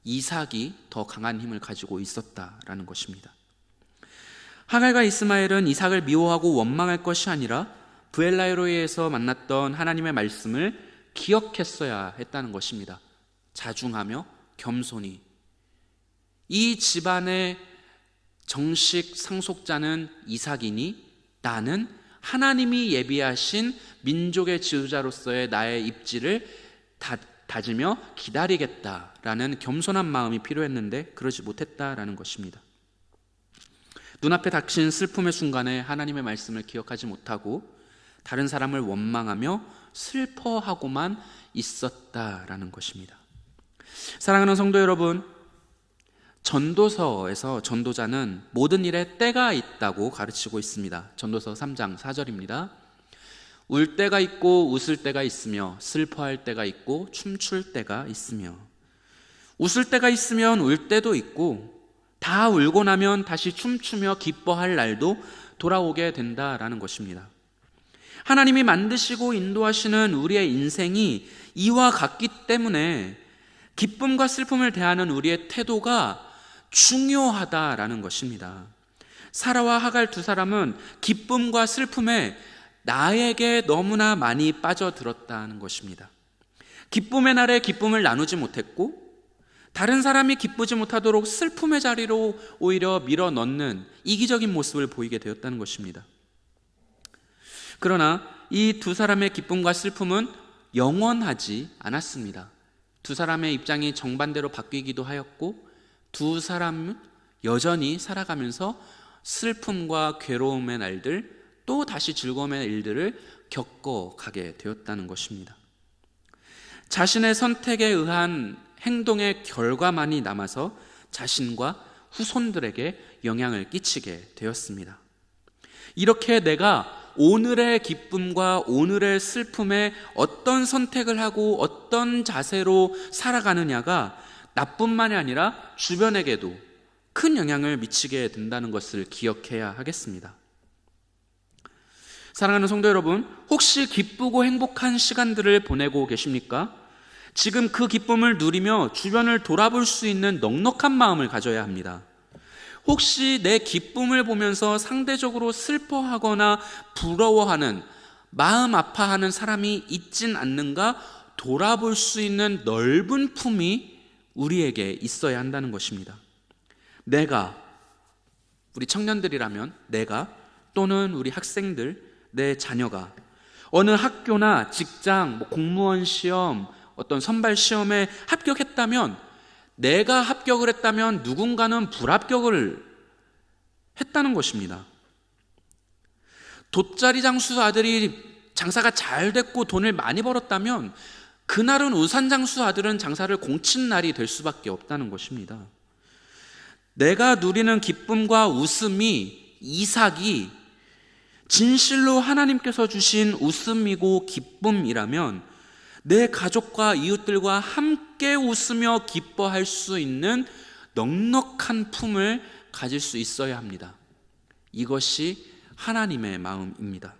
이삭이 더 강한 힘을 가지고 있었다라는 것입니다. 하갈과 이스마엘은 이삭을 미워하고 원망할 것이 아니라 브엘라이로이에서 만났던 하나님의 말씀을 기억했어야 했다는 것입니다. 자중하며 겸손히. 이 집안의 정식 상속자는 이삭이니 나는 하나님이 예비하신 민족의 지도자로서의 나의 입지를 다지며 기다리겠다라는 겸손한 마음이 필요했는데 그러지 못했다라는 것입니다. 눈앞에 닥친 슬픔의 순간에 하나님의 말씀을 기억하지 못하고 다른 사람을 원망하며 슬퍼하고만 있었다라는 것입니다. 사랑하는 성도 여러분, 전도서에서 전도자는 모든 일에 때가 있다고 가르치고 있습니다. 전도서 3장 4절입니다. 울 때가 있고 웃을 때가 있으며 슬퍼할 때가 있고 춤출 때가 있으며. 웃을 때가 있으면 울 때도 있고 다 울고 나면 다시 춤추며 기뻐할 날도 돌아오게 된다라는 것입니다. 하나님이 만드시고 인도하시는 우리의 인생이 이와 같기 때문에 기쁨과 슬픔을 대하는 우리의 태도가 중요하다라는 것입니다. 사라와 하갈 두 사람은 기쁨과 슬픔에 나에게 너무나 많이 빠져들었다는 것입니다. 기쁨의 날에 기쁨을 나누지 못했고 다른 사람이 기쁘지 못하도록 슬픔의 자리로 오히려 밀어넣는 이기적인 모습을 보이게 되었다는 것입니다. 그러나 이 두 사람의 기쁨과 슬픔은 영원하지 않았습니다. 두 사람의 입장이 정반대로 바뀌기도 하였고, 두 사람은 여전히 살아가면서 슬픔과 괴로움의 날들, 또 다시 즐거움의 일들을 겪어가게 되었다는 것입니다. 자신의 선택에 의한 행동의 결과만이 남아서 자신과 후손들에게 영향을 끼치게 되었습니다. 이렇게 내가 오늘의 기쁨과 오늘의 슬픔에 어떤 선택을 하고 어떤 자세로 살아가느냐가 나뿐만이 아니라 주변에게도 큰 영향을 미치게 된다는 것을 기억해야 하겠습니다. 사랑하는 성도 여러분, 혹시 기쁘고 행복한 시간들을 보내고 계십니까? 지금 그 기쁨을 누리며 주변을 돌아볼 수 있는 넉넉한 마음을 가져야 합니다. 혹시 내 기쁨을 보면서 상대적으로 슬퍼하거나 부러워하는, 마음 아파하는 사람이 있진 않는가 돌아볼 수 있는 넓은 품이 우리에게 있어야 한다는 것입니다. 내가, 우리 청년들이라면 내가, 또는 우리 학생들, 내 자녀가 어느 학교나 직장, 공무원 시험, 어떤 선발 시험에 합격했다면, 내가 합격을 했다면 누군가는 불합격을 했다는 것입니다. 돗자리 장수 아들이 장사가 잘 됐고 돈을 많이 벌었다면, 그날은 우산 장수 아들은 장사를 공친 날이 될 수밖에 없다는 것입니다. 내가 누리는 기쁨과 웃음이, 이삭이 진실로 하나님께서 주신 웃음이고 기쁨이라면, 내 가족과 이웃들과 함께 웃으며 기뻐할 수 있는 넉넉한 품을 가질 수 있어야 합니다. 이것이 하나님의 마음입니다.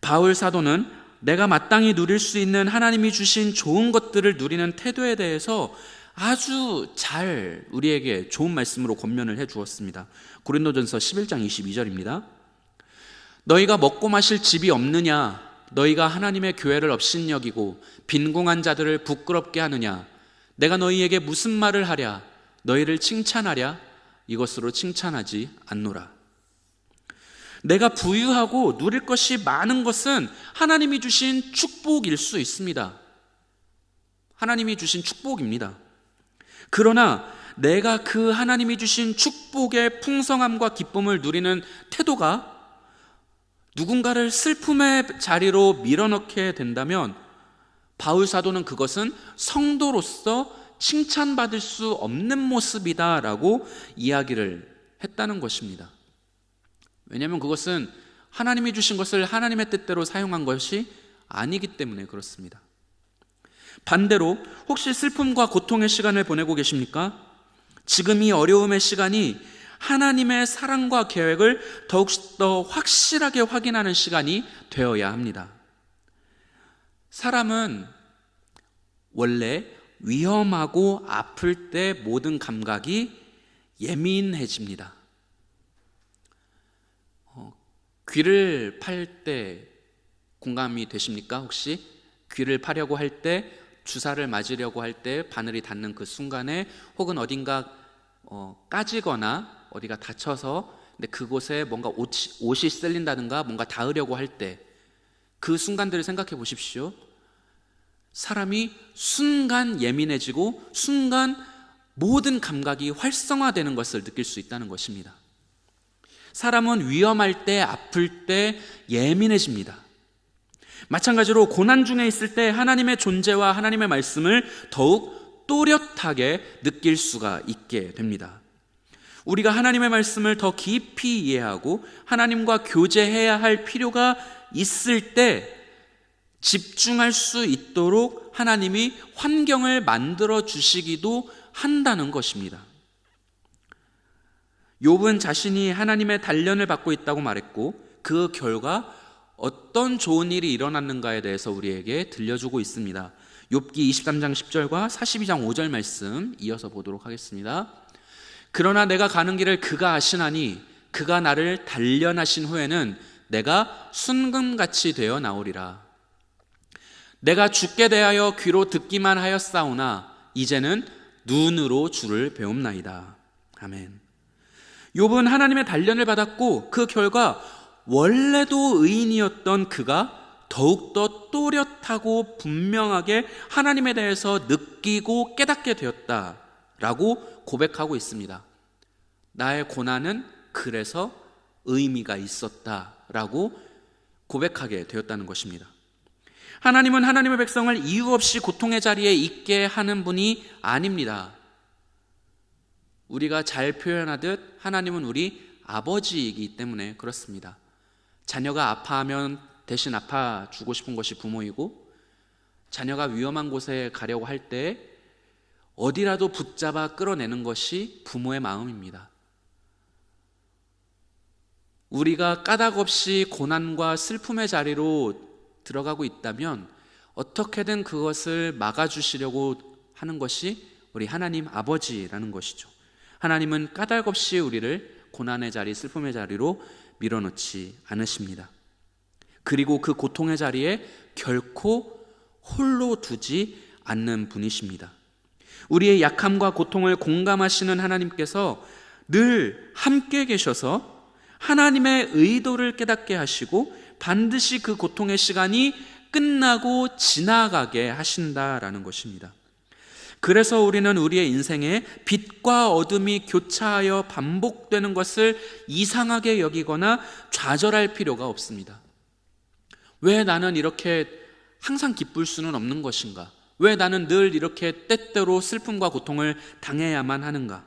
바울 사도는 내가 마땅히 누릴 수 있는 하나님이 주신 좋은 것들을 누리는 태도에 대해서 아주 잘 우리에게 좋은 말씀으로 권면을 해 주었습니다. 고린도전서 11장 22절입니다. 너희가 먹고 마실 집이 없느냐? 너희가 하나님의 교회를 업신여기고 빈궁한 자들을 부끄럽게 하느냐? 내가 너희에게 무슨 말을 하랴? 너희를 칭찬하랴? 이것으로 칭찬하지 않노라. 내가 부유하고 누릴 것이 많은 것은 하나님이 주신 축복일 수 있습니다. 하나님이 주신 축복입니다. 그러나 내가 그 하나님이 주신 축복의 풍성함과 기쁨을 누리는 태도가 누군가를 슬픔의 자리로 밀어넣게 된다면, 바울 사도는 그것은 성도로서 칭찬받을 수 없는 모습이다라고 이야기를 했다는 것입니다. 왜냐하면 그것은 하나님이 주신 것을 하나님의 뜻대로 사용한 것이 아니기 때문에 그렇습니다. 반대로 혹시 슬픔과 고통의 시간을 보내고 계십니까? 지금 이 어려움의 시간이 하나님의 사랑과 계획을 더욱더 확실하게 확인하는 시간이 되어야 합니다. 사람은 원래 위험하고 아플 때 모든 감각이 예민해집니다. 귀를 팔 때 공감이 되십니까? 혹시 귀를 파려고 할 때, 주사를 맞으려고 할 때 바늘이 닿는 그 순간에, 혹은 어딘가 까지거나 어디가 다쳐서 근데 그곳에 뭔가 옷이 쓸린다든가 뭔가 닿으려고 할 때, 그 순간들을 생각해 보십시오. 사람이 순간 예민해지고 순간 모든 감각이 활성화되는 것을 느낄 수 있다는 것입니다. 사람은 위험할 때, 아플 때 예민해집니다. 마찬가지로 고난 중에 있을 때 하나님의 존재와 하나님의 말씀을 더욱 또렷하게 느낄 수가 있게 됩니다. 우리가 하나님의 말씀을 더 깊이 이해하고 하나님과 교제해야 할 필요가 있을 때 집중할 수 있도록 하나님이 환경을 만들어 주시기도 한다는 것입니다. 욥은 자신이 하나님의 단련을 받고 있다고 말했고, 그 결과 어떤 좋은 일이 일어났는가에 대해서 우리에게 들려주고 있습니다. 욥기 23장 10절과 42장 5절 말씀 이어서 보도록 하겠습니다. 그러나 내가 가는 길을 그가 아시나니 그가 나를 단련하신 후에는 내가 순금같이 되어 나오리라. 내가 주께 대하여 귀로 듣기만 하였사오나 이제는 눈으로 주를 배움나이다. 아멘. 욥은 하나님의 단련을 받았고 그 결과 원래도 의인이었던 그가 더욱더 또렷하고 분명하게 하나님에 대해서 느끼고 깨닫게 되었다라고 고백하고 있습니다. 나의 고난은 그래서 의미가 있었다라고 고백하게 되었다는 것입니다. 하나님은 하나님의 백성을 이유 없이 고통의 자리에 있게 하는 분이 아닙니다. 우리가 잘 표현하듯 하나님은 우리 아버지이기 때문에 그렇습니다. 자녀가 아파하면 대신 아파주고 싶은 것이 부모이고, 자녀가 위험한 곳에 가려고 할 때 어디라도 붙잡아 끌어내는 것이 부모의 마음입니다. 우리가 까닭 없이 고난과 슬픔의 자리로 들어가고 있다면 어떻게든 그것을 막아주시려고 하는 것이 우리 하나님 아버지라는 것이죠. 하나님은 까닭 없이 우리를 고난의 자리, 슬픔의 자리로 밀어넣지 않으십니다. 그리고 그 고통의 자리에 결코 홀로 두지 않는 분이십니다. 우리의 약함과 고통을 공감하시는 하나님께서 늘 함께 계셔서 하나님의 의도를 깨닫게 하시고 반드시 그 고통의 시간이 끝나고 지나가게 하신다라는 것입니다. 그래서 우리는 우리의 인생에 빛과 어둠이 교차하여 반복되는 것을 이상하게 여기거나 좌절할 필요가 없습니다. 왜 나는 이렇게 항상 기쁠 수는 없는 것인가? 왜 나는 늘 이렇게 때때로 슬픔과 고통을 당해야만 하는가?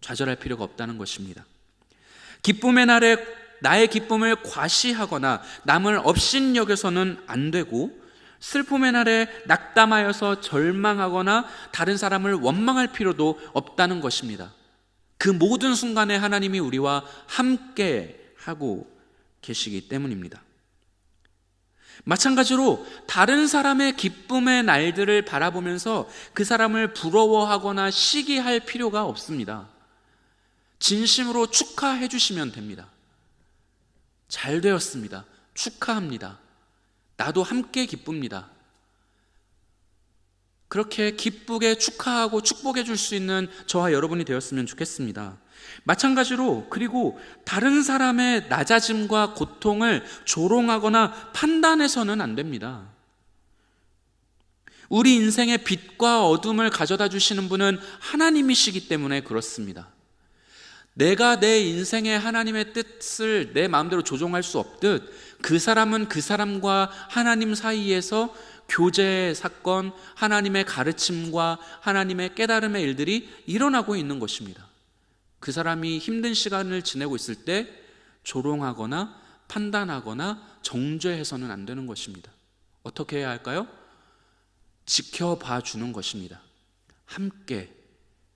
좌절할 필요가 없다는 것입니다. 기쁨의 날에 나의 기쁨을 과시하거나 남을 업신여겨서는 안 되고, 슬픔의 날에 낙담하여서 절망하거나 다른 사람을 원망할 필요도 없다는 것입니다. 그 모든 순간에 하나님이 우리와 함께 하고 계시기 때문입니다. 마찬가지로 다른 사람의 기쁨의 날들을 바라보면서 그 사람을 부러워하거나 시기할 필요가 없습니다. 진심으로 축하해 주시면 됩니다. 잘 되었습니다. 축하합니다. 나도 함께 기쁩니다. 그렇게 기쁘게 축하하고 축복해 줄 수 있는 저와 여러분이 되었으면 좋겠습니다. 마찬가지로 그리고 다른 사람의 낮아짐과 고통을 조롱하거나 판단해서는 안 됩니다. 우리 인생의 빛과 어둠을 가져다 주시는 분은 하나님이시기 때문에 그렇습니다. 내가 내 인생의 하나님의 뜻을 내 마음대로 조종할 수 없듯 그 사람은 그 사람과 하나님 사이에서 교제의 사건, 하나님의 가르침과 하나님의 깨달음의 일들이 일어나고 있는 것입니다. 그 사람이 힘든 시간을 지내고 있을 때 조롱하거나 판단하거나 정죄해서는 안 되는 것입니다. 어떻게 해야 할까요? 지켜봐 주는 것입니다. 함께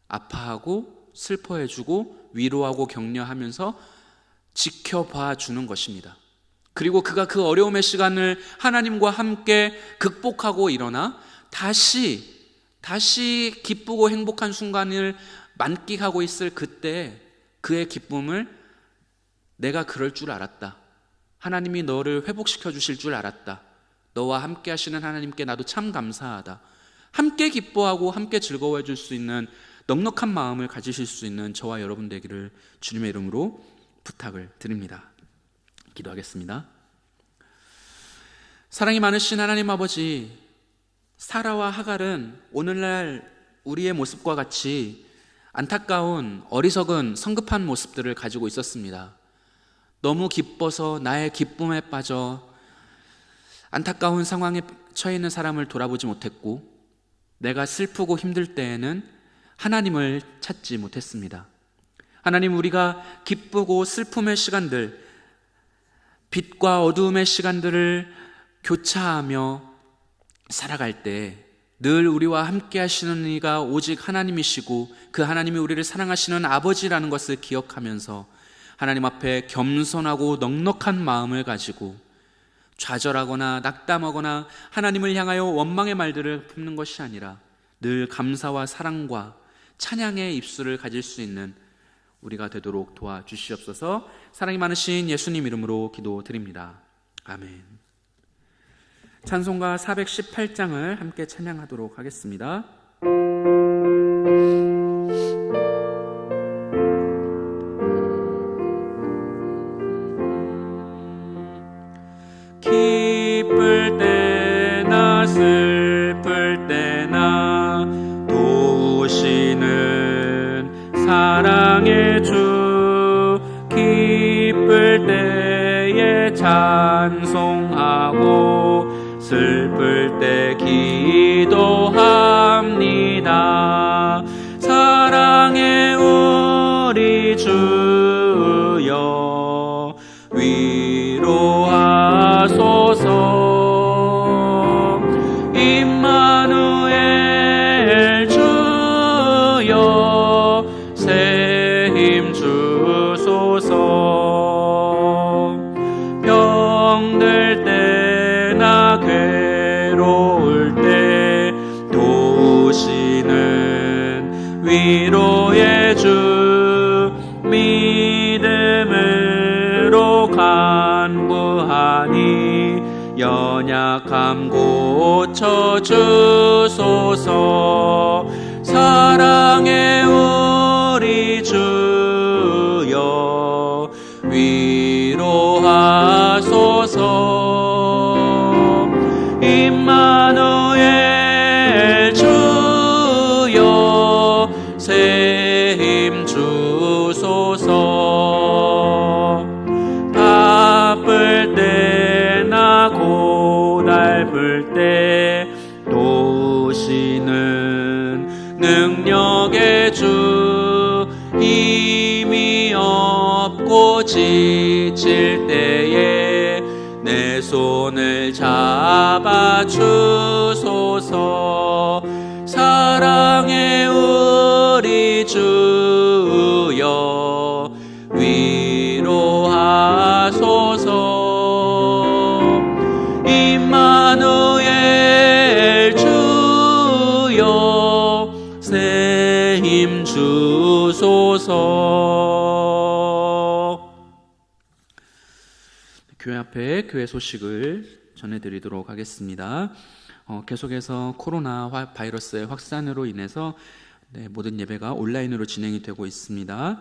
아파하고 슬퍼해주고 위로하고 격려하면서 지켜봐 주는 것입니다. 그리고 그가 그 어려움의 시간을 하나님과 함께 극복하고 일어나 다시 기쁘고 행복한 순간을 만끽하고 있을 그때 그의 기쁨을 내가 그럴 줄 알았다. 하나님이 너를 회복시켜 주실 줄 알았다. 너와 함께 하시는 하나님께 나도 참 감사하다. 함께 기뻐하고 함께 즐거워해 줄 수 있는 넉넉한 마음을 가지실 수 있는 저와 여러분 되기를 주님의 이름으로 부탁을 드립니다. 기도하겠습니다. 사랑이 많으신 하나님 아버지, 사라와 하갈은 오늘날 우리의 모습과 같이 안타까운 어리석은 성급한 모습들을 가지고 있었습니다. 너무 기뻐서 나의 기쁨에 빠져 안타까운 상황에 처해 있는 사람을 돌아보지 못했고, 내가 슬프고 힘들 때에는 하나님을 찾지 못했습니다. 하나님, 우리가 기쁘고 슬픔의 시간들, 빛과 어두움의 시간들을 교차하며 살아갈 때 늘 우리와 함께 하시는 이가 오직 하나님이시고 그 하나님이 우리를 사랑하시는 아버지라는 것을 기억하면서 하나님 앞에 겸손하고 넉넉한 마음을 가지고 좌절하거나 낙담하거나 하나님을 향하여 원망의 말들을 품는 것이 아니라 늘 감사와 사랑과 찬양의 입술을 가질 수 있는 우리가 되도록 도와주시옵소서. 사랑이 많으신 예수님 이름으로 기도드립니다. 아멘. 찬송가 418장을 함께 찬양하도록 하겠습니다. 기쁠 때나 슬플 때나 도우시는 사랑의 주, 기쁠 때에 찬송하고 슬플 때 기도합니다. 사랑의 우리 주여 위로하소서. 임마누엘 주여 새 힘 주소서. 병들 때나 괴로울 때 도우시는 위로의 주, 믿음으로 간구하니 연약함 고쳐주소서. 사랑의 우리 주여 위로하소서. 임마누엘 주여 새 힘 주소서. 바쁠 때나 고달플 때 도우시는 능력의 주, 힘이 없고 지칠 때에 내 손을 잡아주소서. 사랑의 우리 주여 위로하소서. 임마누엘 주여 새 힘 주소서. 교회 앞에 교회 소식을 전해드리도록 하겠습니다. 계속해서 코로나 바이러스의 확산으로 인해서 모든 예배가 온라인으로 진행이 되고 있습니다.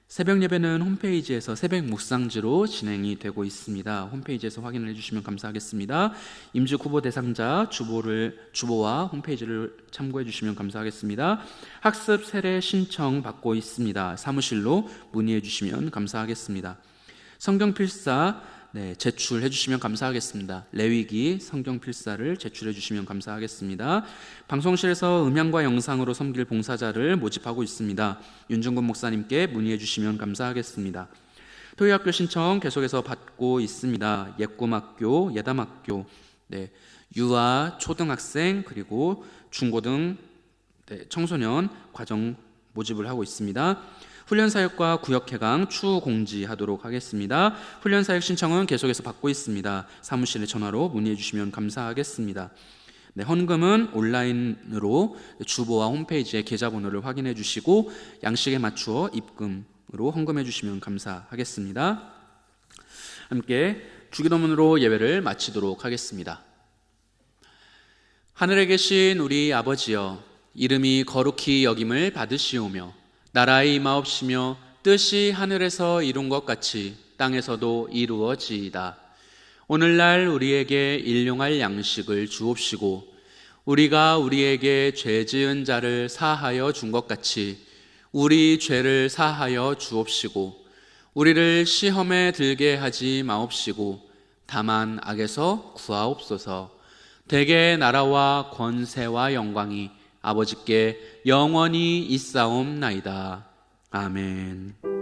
새벽 예배는 홈페이지에서 새벽 묵상지로 진행이 되고 있습니다. 홈페이지에서 확인을 해주시면 감사하겠습니다. 임직 후보 대상자 주보와 홈페이지를 참고해 주시면 감사하겠습니다. 학습 세례 신청 받고 있습니다. 사무실로 문의해 주시면 감사하겠습니다. 성경 필사 제출해 주시면 감사하겠습니다. 레위기 성경 필사를 제출해 주시면 감사하겠습니다. 방송실에서 음향과 영상으로 섬길 봉사자를 모집하고 있습니다. 윤중근 목사님께 문의해 주시면 감사하겠습니다. 토요학교 신청 계속해서 받고 있습니다. 예꿈학교, 예담학교, 유아, 초등학생 그리고 중고등 청소년 과정 모집을 하고 있습니다. 훈련사역과 구역해강 추후 공지하도록 하겠습니다. 훈련사역 신청은 계속해서 받고 있습니다. 사무실에 전화로 문의해 주시면 감사하겠습니다. 헌금은 온라인으로 주보와 홈페이지의 계좌번호를 확인해 주시고 양식에 맞추어 입금으로 헌금해 주시면 감사하겠습니다. 함께 주기도문으로 예배를 마치도록 하겠습니다. 하늘에 계신 우리 아버지여, 이름이 거룩히 여김을 받으시오며 나라의 임하옵시며 뜻이 하늘에서 이룬 것 같이 땅에서도 이루어지이다. 오늘날 우리에게 일용할 양식을 주옵시고 우리가 우리에게 죄 지은 자를 사하여 준 것 같이 우리 죄를 사하여 주옵시고 우리를 시험에 들게 하지 마옵시고 다만 악에서 구하옵소서. 대개 나라와 권세와 영광이 아버지께 영원히 있사옵나이다. 아멘.